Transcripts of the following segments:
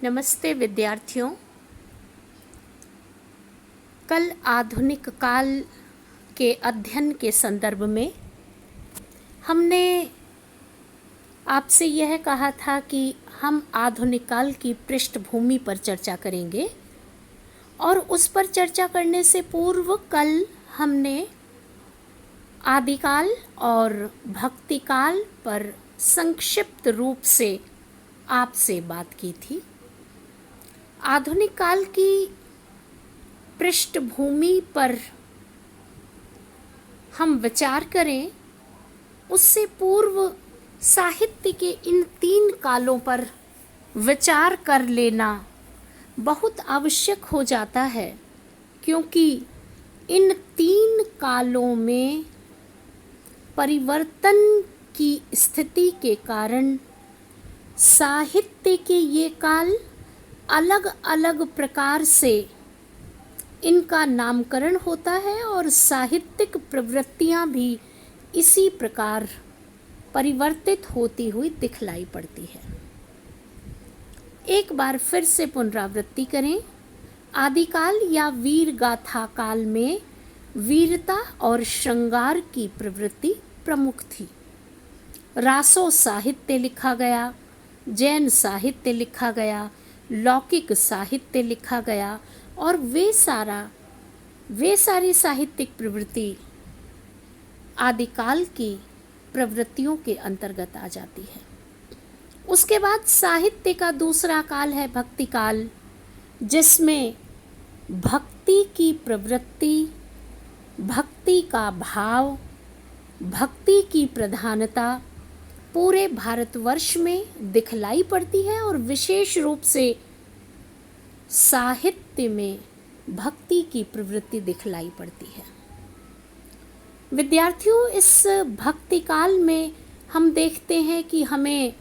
नमस्ते विद्यार्थियों। कल आधुनिक काल के अध्ययन के संदर्भ में हमने आपसे यह कहा था कि हम आधुनिक काल की पृष्ठभूमि पर चर्चा करेंगे और उस पर चर्चा करने से पूर्व कल हमने आदिकाल और भक्तिकाल पर संक्षिप्त रूप से आपसे बात की थी। आधुनिक काल की पृष्ठभूमि पर हम विचार करें उससे पूर्व साहित्य के इन 3 कालों पर विचार कर लेना बहुत आवश्यक हो जाता है, क्योंकि इन 3 कालों में परिवर्तन की स्थिति के कारण साहित्य के ये काल अलग अलग प्रकार से इनका नामकरण होता है और साहित्यिक प्रवृत्तियां भी इसी प्रकार परिवर्तित होती हुई दिखलाई पड़ती है। एक बार फिर से पुनरावृत्ति करें। आदिकाल या वीर गाथा काल में वीरता और श्रृंगार की प्रवृत्ति प्रमुख थी। रासो साहित्य लिखा गया, जैन साहित्य लिखा गया, लौकिक साहित्य लिखा गया और वे सारी साहित्यिक प्रवृत्ति आदिकाल की प्रवृत्तियों के अंतर्गत आ जाती है। उसके बाद साहित्य का दूसरा काल है भक्ति काल, जिसमें भक्ति की प्रवृत्ति, भक्ति का भाव, भक्ति की प्रधानता पूरे भारतवर्ष में दिखलाई पड़ती है और विशेष रूप से साहित्य में भक्ति की प्रवृत्ति दिखलाई पड़ती है। विद्यार्थियों, इस भक्ति काल में हम देखते हैं कि हमें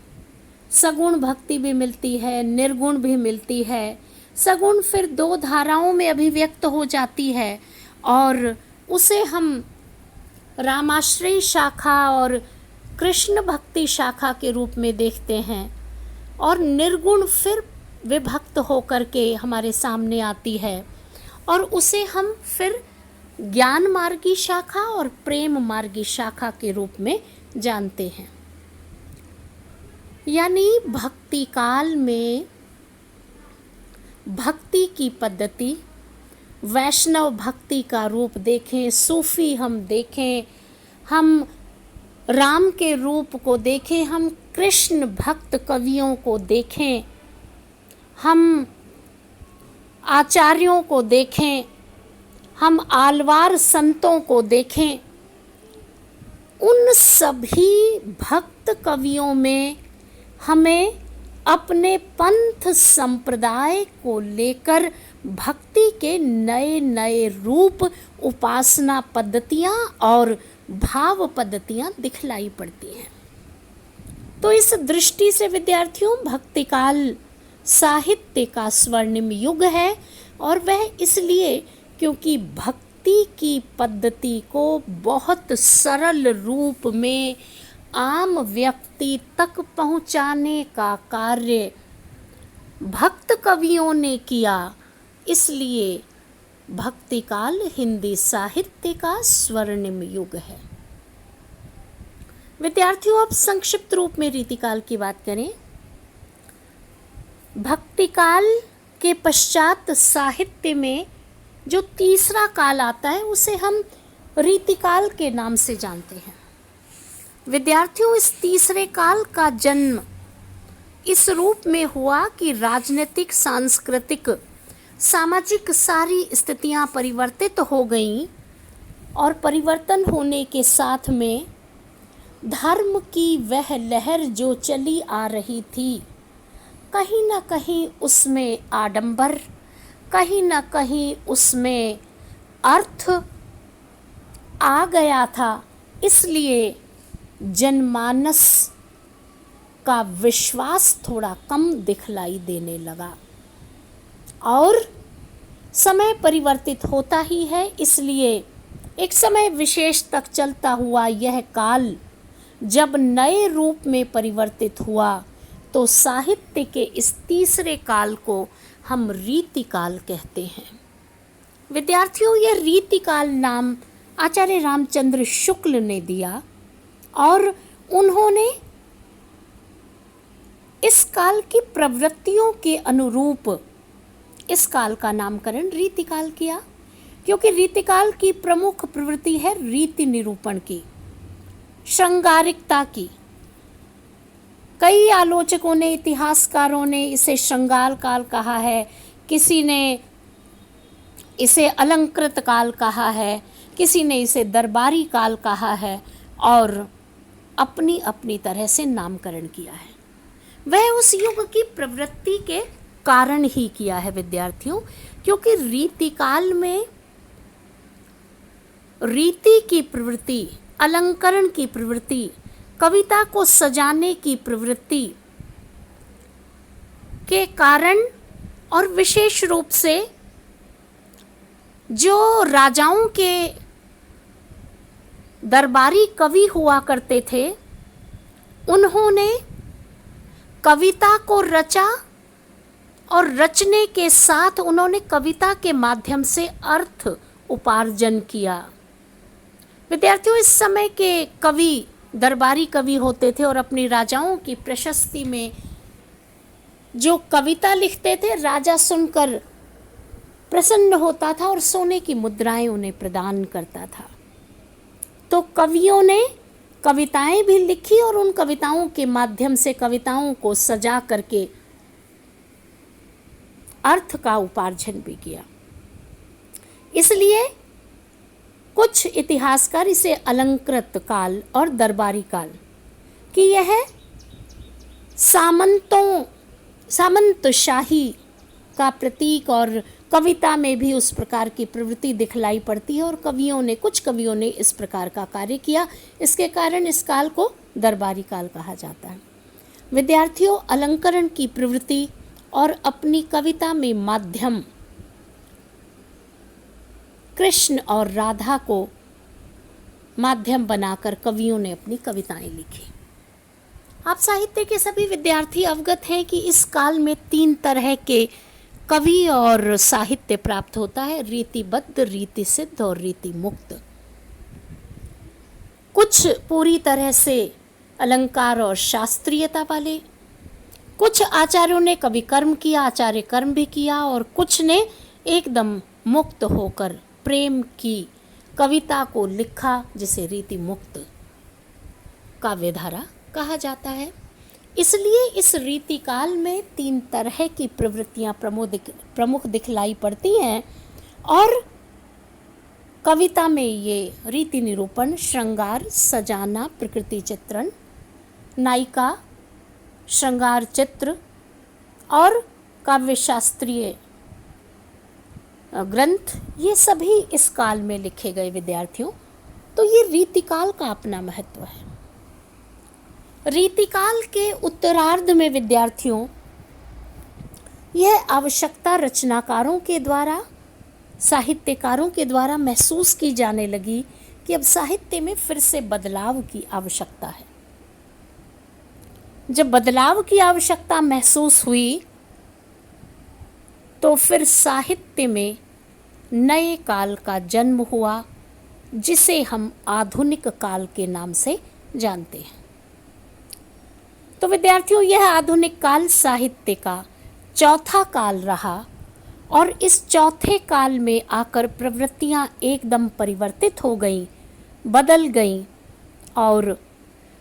सगुण भक्ति भी मिलती है, निर्गुण भी मिलती है। सगुण फिर 2 धाराओं में अभिव्यक्त हो जाती है और उसे हम रामाश्रय शाखा और कृष्ण भक्ति शाखा के रूप में देखते हैं और निर्गुण फिर विभक्त होकर के हमारे सामने आती है और उसे हम फिर ज्ञान मार्गी शाखा और प्रेम मार्गी शाखा के रूप में जानते हैं। यानी भक्ति काल में भक्ति की पद्धति, वैष्णव भक्ति का रूप देखें, सूफी हम देखें, हम राम के रूप को देखें, हम कृष्ण भक्त कवियों को देखें, हम आचार्यों को देखें, हम आलवार संतों को देखें, उन सभी भक्त कवियों में हमें अपने पंथ संप्रदाय को लेकर भक्ति के नए नए रूप, उपासना पद्धतियाँ और भाव पद्धतियाँ दिखलाई पड़ती हैं। तो इस दृष्टि से विद्यार्थियों, भक्ति काल साहित्य का स्वर्णिम युग है और वह इसलिए क्योंकि भक्ति की पद्धति को बहुत सरल रूप में आम व्यक्ति तक पहुँचाने का कार्य भक्त कवियों ने किया, इसलिए भक्ति काल हिंदी साहित्य का स्वर्णिम युग है। विद्यार्थियों, अब संक्षिप्त रूप में रीतिकाल की बात करें। भक्ति काल के पश्चात साहित्य में जो तीसरा काल आता है उसे हम रीतिकाल के नाम से जानते हैं। विद्यार्थियों, इस तीसरे काल का जन्म इस रूप में हुआ कि राजनीतिक, सांस्कृतिक, सामाजिक सारी स्थितियां परिवर्तित हो गईं और परिवर्तन होने के साथ में धर्म की वह लहर जो चली आ रही थी, कहीं न कहीं उसमें आडंबर, कहीं न कहीं उसमें अर्थ आ गया था। इसलिए जनमानस का विश्वास थोड़ा कम दिखलाई देने लगा और समय परिवर्तित होता ही है। इसलिए एक समय विशेष तक चलता हुआ यह काल जब नए रूप में परिवर्तित हुआ तो साहित्य के इस तीसरे काल को हम रीतिकाल कहते हैं। विद्यार्थियों, यह रीतिकाल नाम आचार्य रामचंद्र शुक्ल ने दिया और उन्होंने इस काल की प्रवृत्तियों के अनुरूप इस काल का नामकरण रीतिकाल किया, क्योंकि रीतिकाल की प्रमुख प्रवृत्ति है रीति निरूपण की, श्रृंगारिकता की। कई आलोचकों ने, इतिहासकारों ने इसे श्रृंगार काल कहा है, किसी ने इसे अलंकृत काल कहा है, किसी ने इसे दरबारी काल कहा है और अपनी अपनी तरह से नामकरण किया है। वह उस युग की प्रवृत्ति के कारण ही किया है विद्यार्थियों, क्योंकि रीतिकाल में रीति की प्रवृत्ति, अलंकरण की प्रवृत्ति, कविता को सजाने की प्रवृत्ति के कारण और विशेष रूप से जो राजाओं के दरबारी कवि हुआ करते थे, उन्होंने कविता को रचा और रचने के साथ उन्होंने कविता के माध्यम से अर्थ उपार्जन किया। विद्यार्थियों, इस समय के कवि दरबारी कवि होते थे और अपनी राजाओं की प्रशस्ति में जो कविता लिखते थे, राजा सुनकर प्रसन्न होता था और सोने की मुद्राएं उन्हें प्रदान करता था। तो कवियों ने कविताएं भी लिखी और उन कविताओं के माध्यम से कविताओं को सजा करके अर्थ का उपार्जन भी किया। इसलिए कुछ इतिहासकार इसे अलंकृत काल और दरबारी काल कि यह सामंतशाही का प्रतीक, और कविता में भी उस प्रकार की प्रवृत्ति दिखलाई पड़ती है और कुछ कवियों ने इस प्रकार का कार्य किया। इसके कारण इस काल को दरबारी काल कहा जाता है। विद्यार्थियों, अलंकरण की प्रवृत्ति और अपनी कविता में माध्यम कृष्ण और राधा को माध्यम बनाकर कवियों ने अपनी कविताएं लिखी। आप साहित्य के सभी विद्यार्थी अवगत हैं कि इस काल में 3 तरह के कवि और साहित्य प्राप्त होता है, रीतिबद्ध, रीति सिद्ध और रीति मुक्त। कुछ पूरी तरह से अलंकार और शास्त्रीयता वाले, कुछ आचार्यों ने कवि कर्म किया, आचार्य कर्म भी किया, और कुछ ने एकदम मुक्त होकर प्रेम की कविता को लिखा, जिसे रीति मुक्त काव्यधारा कहा जाता है। इसलिए इस रीतिकाल में 3 तरह की प्रवृत्तियां प्रमुख दिखलाई पड़ती हैं और कविता में ये रीति निरूपण, श्रृंगार, सजाना, प्रकृति चित्रण, नायिका, श्रृंगार चित्र और काव्यशास्त्रीय ग्रंथ, ये सभी इस काल में लिखे गए विद्यार्थियों। तो ये रीतिकाल का अपना महत्व है। रीतिकाल के उत्तरार्ध में विद्यार्थियों यह आवश्यकता रचनाकारों के द्वारा, साहित्यकारों के द्वारा महसूस की जाने लगी कि अब साहित्य में फिर से बदलाव की आवश्यकता है। जब बदलाव की आवश्यकता महसूस हुई तो फिर साहित्य में नए काल का जन्म हुआ, जिसे हम आधुनिक काल के नाम से जानते हैं। तो विद्यार्थियों, यह आधुनिक काल साहित्य का चौथा काल रहा और इस चौथे काल में आकर प्रवृत्तियां एकदम परिवर्तित हो गईं, बदल गईं और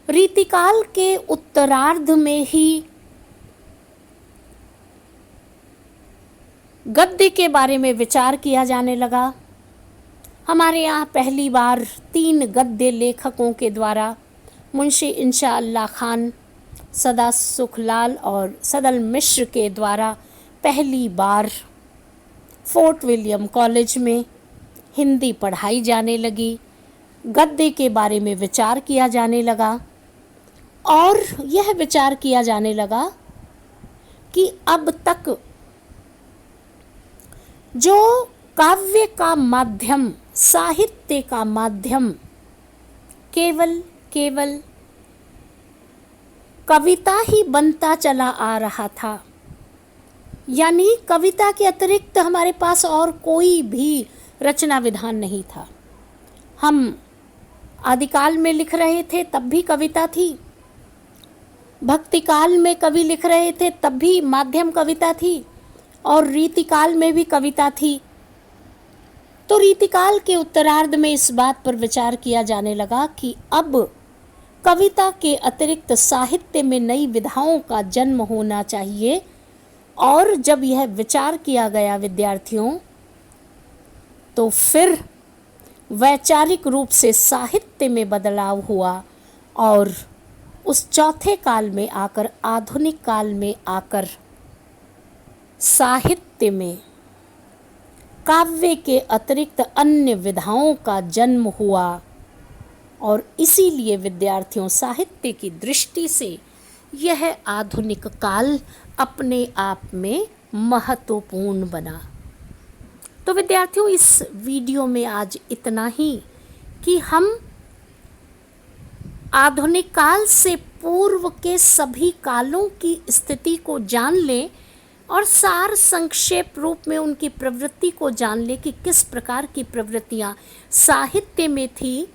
रीतिकाल के उत्तरार्ध में ही गद्य के बारे में विचार किया जाने लगा। हमारे यहाँ पहली बार 3 गद्य लेखकों के द्वारा, मुंशी इंशा अल्लाह खान, सदा सुखलाल और सदल मिश्र के द्वारा पहली बार फोर्ट विलियम कॉलेज में हिंदी पढ़ाई जाने लगी। गद्य के बारे में विचार किया जाने लगा और यह विचार किया जाने लगा कि अब तक जो काव्य का माध्यम, साहित्य का माध्यम केवल कविता ही बनता चला आ रहा था, यानी कविता के अतिरिक्त हमारे पास और कोई भी रचना विधान नहीं था। हम आदिकाल में लिख रहे थे तब भी कविता थी, भक्ति काल में कवि लिख रहे थे तब भी माध्यम कविता थी, और रीतिकाल में भी कविता थी। तो रीतिकाल के उत्तरार्ध में इस बात पर विचार किया जाने लगा कि अब कविता के अतिरिक्त साहित्य में नई विधाओं का जन्म होना चाहिए। और जब यह विचार किया गया विद्यार्थियों, तो फिर वैचारिक रूप से साहित्य में बदलाव हुआ, और उस चौथे काल में आकर, आधुनिक काल में आकर, साहित्य में काव्य के अतिरिक्त अन्य विधाओं का जन्म हुआ। और इसीलिए विद्यार्थियों, साहित्य की दृष्टि से यह आधुनिक काल अपने आप में महत्वपूर्ण बना। तो विद्यार्थियों, इस वीडियो में आज इतना ही कि हम आधुनिक काल से पूर्व के सभी कालों की स्थिति को जान लें और सार संक्षेप रूप में उनकी प्रवृत्ति को जान लें कि किस प्रकार की प्रवृत्तियाँ साहित्य में थी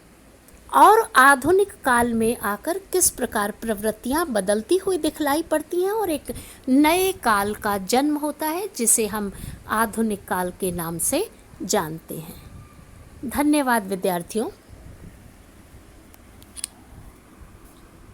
और आधुनिक काल में आकर किस प्रकार प्रवृत्तियाँ बदलती हुई दिखलाई पड़ती हैं, और एक नए काल का जन्म होता है जिसे हम आधुनिक काल के नाम से जानते हैं। धन्यवाद विद्यार्थियों।